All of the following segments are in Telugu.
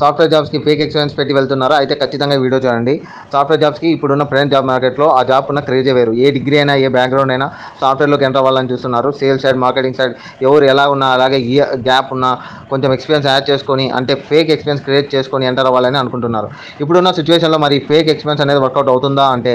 సాఫ్ట్వేర్ జాబ్స్కి ఫేక్ ఎక్స్పీరియన్స్ పెట్టి వెళ్తున్నారా? అయితే ఖచ్చితంగా వీడియో చూడండి. సాఫ్ట్వేర్ జాబ్స్కి ఇప్పుడున్న ప్రెజెంట్ జాబ్ మార్కెట్లో ఆ జాబ్ ఉన్న క్రేజే వేరు. ఏ డిగ్రీ అయినా ఏ బ్యాక్గ్రౌండ్ అయినా సాఫ్ట్వేర్లోకి ఎంటర్ అవ్వాలని చూస్తున్నారు. సేల్స్ సైడ్, మార్కెటింగ్ సైడ్ ఎవరు ఎలా ఉన్నా అలాగే ఈ గ్యాప్ ఉన్న కొంచెం ఎక్స్పీరియన్స్ యాడ్ చేసుకొని అంటే ఫేక్ ఎక్స్పీరియన్స్ క్రియేట్ చేసుకొని ఎంటర్ అవ్వాలని అనుకుంటున్నారు. ఇప్పుడున్న సిచ్యువేషన్లో మరి ఫేక్ ఎక్స్పీరియన్స్ అనేది వర్కౌట్ అవుతుందా అంటే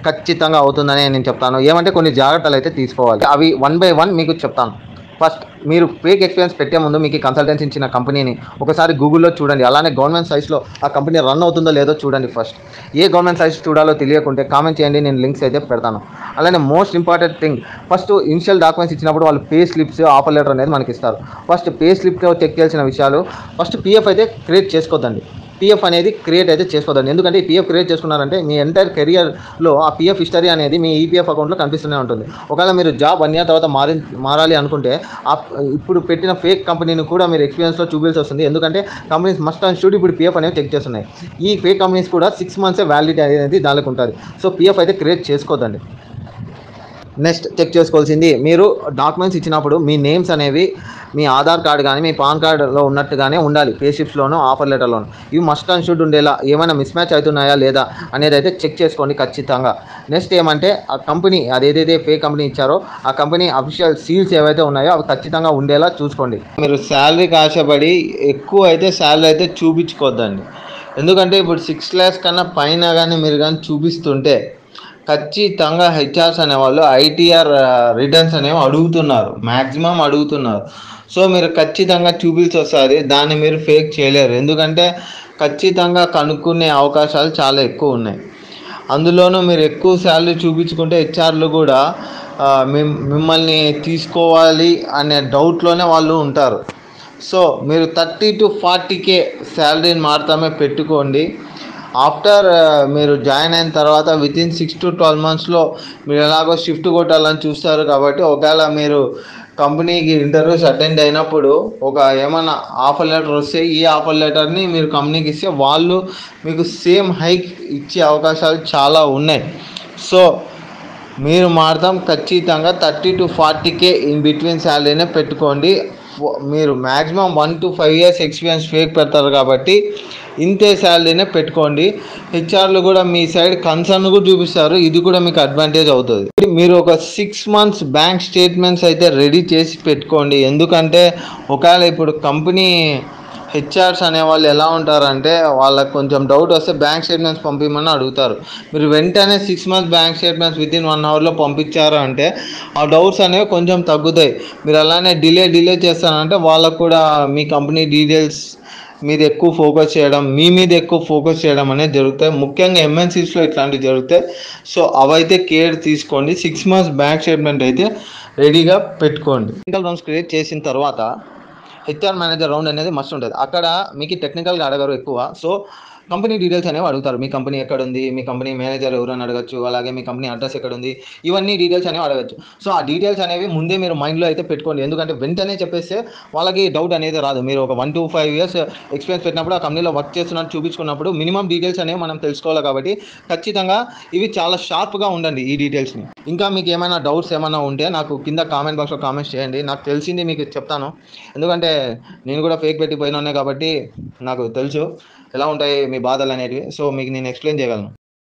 ఖచ్చితంగా అవుతుందని నేను చెప్తాను. ఏమంటే కొన్ని జాగ్రత్తలు అయితే తీసుకోవాలి. అవి వన్ బై వన్ మీకు చెప్తాను. ఫస్ట్, మీరు ఫేక్ ఎక్స్పీరియన్స్ పెట్టే ముందు మీకు కన్సల్టెన్సీ ఇచ్చిన కంపెనీని ఒకసారి గూగుల్లో చూడండి. అలానే గవర్నమెంట్ సైట్స్లో ఆ కంపెనీ రన్ అవుతుందో లేదో చూడండి. ఫస్ట్ ఏ గవర్నమెంట్ సైట్స్ చూడాలో తెలియకుంటే కామెంట్ చేయండి, నేను లింక్స్ అయితే పెడతాను. అలానే most important thing, first initial documents ఇచ్చినప్పుడు వాళ్ళు పే స్లిప్స్, ఆఫర్ లెటర్ అనేది మనకి ఇస్తారు. ఫస్ట్ పే స్లిప్లో చెక్ చేయాల్సిన విషయాలు, ఫస్ట్ పీఎఫ్ అయితే క్రియేట్ చేసుకోవద్దండి. పీఎఫ్ అనేది క్రియేట్ అయితే చేసుకోవద్దండి. ఎందుకంటే ఈ పీఎఫ్ క్రియేట్ చేసుకున్నారంటే మీ ఎంటైర్ కెరియర్లో ఆ పీఎఫ్ హిస్టరీ అనేది మీ ఈపీఎఫ్ అకౌంట్లో కనిపిస్తూనే ఉంటుంది. ఒకవేళ మీరు జాబ్ 1 year తర్వాత మారాలి అనుకుంటే ఇప్పుడు పెట్టిన ఫేక్ కంపెనీని కూడా మీరు ఎక్స్పీరియన్స్లో చూపించాల్సి వస్తుంది. ఎందుకంటే కంపెనీస్ మస్ట్ అండ్ షుడ్ ఇప్పుడు పీఎఫ్ అనేది చెక్ చేస్తున్నాయి. ఈ ఫేక్ కంపెనీస్ కూడా 6 months వ్యాలిడిటీ అనేది దానికి ఉంటుంది. సో పీఎఫ్ అయితే క్రియేట్ చేసుకోవద్దండి. నెక్స్ట్ చెక్ చేసుకోవాల్సింది, మీరు డాక్యుమెంట్స్ ఇచ్చినప్పుడు మీ నేమ్స్ అనేవి మీ ఆధార్ కార్డు కానీ మీ పాన్ కార్డులో ఉన్నట్టుగానే ఉండాలి. పే స్లిప్స్లోనూ ఆఫర్ లెటర్లోను ఇవి మస్ట్ అండ్ షుడ్ ఉండేలా. ఏమైనా మిస్ మ్యాచ్ అవుతున్నాయా లేదా అనేది అయితే చెక్ చేసుకోండి ఖచ్చితంగా. నెక్స్ట్ ఏమంటే ఆ కంపెనీ అదేదైతే పే కంపెనీ ఇచ్చారో ఆ కంపెనీ అఫీషియల్ సీల్స్ ఏవైతే ఉన్నాయో అవి ఖచ్చితంగా ఉండేలా చూసుకోండి. మీరు శాలరీకి ఆశపడి ఎక్కువ అయితే శాలరీ అయితే చూపించుకోవద్దండి. ఎందుకంటే ఇప్పుడు 6 lakhs కన్నా పైన కానీ మీరు కానీ చూపిస్తుంటే ఖచ్చితంగా హెచ్ఆర్స్ అనేవాళ్ళు ఐటీఆర్ రిటర్న్స్ అనేవి అడుగుతున్నారు, మ్యాక్సిమం అడుగుతున్నారు. సో మీరు ఖచ్చితంగా చూపించి వస్తుంది, దాన్ని మీరు ఫేక్ చేయలేరు. ఎందుకంటే ఖచ్చితంగా కనుక్కునే అవకాశాలు చాలా ఎక్కువ ఉన్నాయి. అందులోనూ మీరు ఎక్కువ శాలరీ చూపించుకుంటే హెచ్ఆర్లు కూడా మిమ్మల్ని తీసుకోవాలి అనే డౌట్లోనే వాళ్ళు ఉంటారు. సో మీరు 30 to 40K శాలరీని మాత్రమే పెట్టుకోండి. ఆఫ్టర్ మీరు జాయిన్ అయిన తర్వాత వితిన్ 6 to 12 monthsలో మీరు ఎలాగో షిఫ్ట్ కొట్టాలని చూస్తారు. కాబట్టి ఒకవేళ మీరు కంపెనీకి ఇంటర్వ్యూస్ అటెండ్ అయినప్పుడు ఏమైనా ఆఫర్ లెటర్ వస్తే ఈ ఆఫర్ లెటర్ని మీరు కంపెనీకి ఇస్తే వాళ్ళు మీకు సేమ్ హైక్ ఇచ్చే అవకాశాలు చాలా ఉన్నాయి. సో మీరు మాత్రం ఖచ్చితంగా 30 to 40K ఇన్ బిట్వీన్ శాలరీనే పెట్టుకోండి. మీరు maximum 1 to 5 years experience fake పెడతారు కాబట్టి ఇంతే శాలరీనే పెట్టుకోండి. హెచ్ఆర్లు కూడా మీ సైడ్ కన్సర్న్ కూడా చూపిస్తారు, ఇది కూడా మీకు అడ్వాంటేజ్ అవుతుంది. మీరు ఒక 6 months బ్యాంక్ స్టేట్మెంట్స్ అయితే రెడీ చేసి పెట్టుకోండి. ఎందుకంటే ఒకవేళ ఇప్పుడు కంపెనీ హెచ్ఆర్స్ అనేవాళ్ళు ఎలా ఉంటారంటే వాళ్ళకి కొంచెం డౌట్ వస్తే బ్యాంక్ స్టేట్మెంట్స్ పంపించమని అడుగుతారు. మీరు వెంటనే 6 months బ్యాంక్ స్టేట్మెంట్స్ వితిన్ 1 hourలో పంపించారు అంటే ఆ డౌట్స్ అనేవి కొంచెం తగ్గుతాయి. మీరు అలానే డిలే చేస్తారంటే వాళ్ళకు కూడా మీ కంపెనీ డీటెయిల్స్ మీద ఎక్కువ ఫోకస్ చేయడం, మీ మీద ఎక్కువ ఫోకస్ చేయడం అనేది జరుగుతాయి. ముఖ్యంగా ఎంఎన్సీస్లో ఇట్లాంటివి జరుగుతాయి. సో అవైతే కేర్ తీసుకోండి. 6 months బ్యాంక్ స్టేట్మెంట్ అయితే రెడీగా పెట్టుకోండి. టెక్నికల్ రౌండ్స్ క్రియేట్ చేసిన తర్వాత హెచ్ఆర్ మేనేజర్ రౌండ్ అనేది మస్ట్ ఉంటుంది. అక్కడ మీకు టెక్నికల్గా అడగరు ఎక్కువ. సో కంపెనీ డీటెయిల్స్ అనేవి అడుగుతారు. మీ కంపెనీ ఎక్కడ ఉంది, మీ కంపెనీ మేనేజర్ ఎవరైనా అడగచ్చు, అలాగే మీ కంపెనీ అడ్రస్ ఎక్కడ ఉంది, ఇవన్నీ డీటెయిల్స్ అనేవి అడగచ్చు. సో ఆ డీటెయిల్స్ అనేవి ముందే మీరు మైండ్లో అయితే పెట్టుకోండి. ఎందుకంటే వెంటనే చెప్పేస్తే వాళ్ళకి డౌట్ అనేది రాదు. మీరు ఒక 1 to 5 years ఎక్స్పీరియన్స్ పెట్టినప్పుడు ఆ కంపెనీలో వర్క్ చేస్తున్నట్టు చూపించుకున్నప్పుడు మినిమం డీటెయిల్స్ అనేవి మనం తెలుసుకోవాలి. కాబట్టి ఖచ్చితంగా ఇవి చాలా షార్ప్గా ఉండండి ఈ డీటెయిల్స్ని. ఇంకా మీకు ఏమైనా డౌట్స్ ఏమైనా ఉంటే నాకు కింద కామెంట్ బాక్స్లో కామెంట్స్ చేయండి. నాకు తెలిసింది మీకు చెప్తాను. ఎందుకంటే నేను కూడా ఫేక్ పెట్టిపోయినా కాబట్టి నాకు తెలుసు ఎలా ఉంటాయి మీ బాధలు అనేటివి. సో మీకు నేను ఎక్స్ప్లెయిన్ చేయగలను.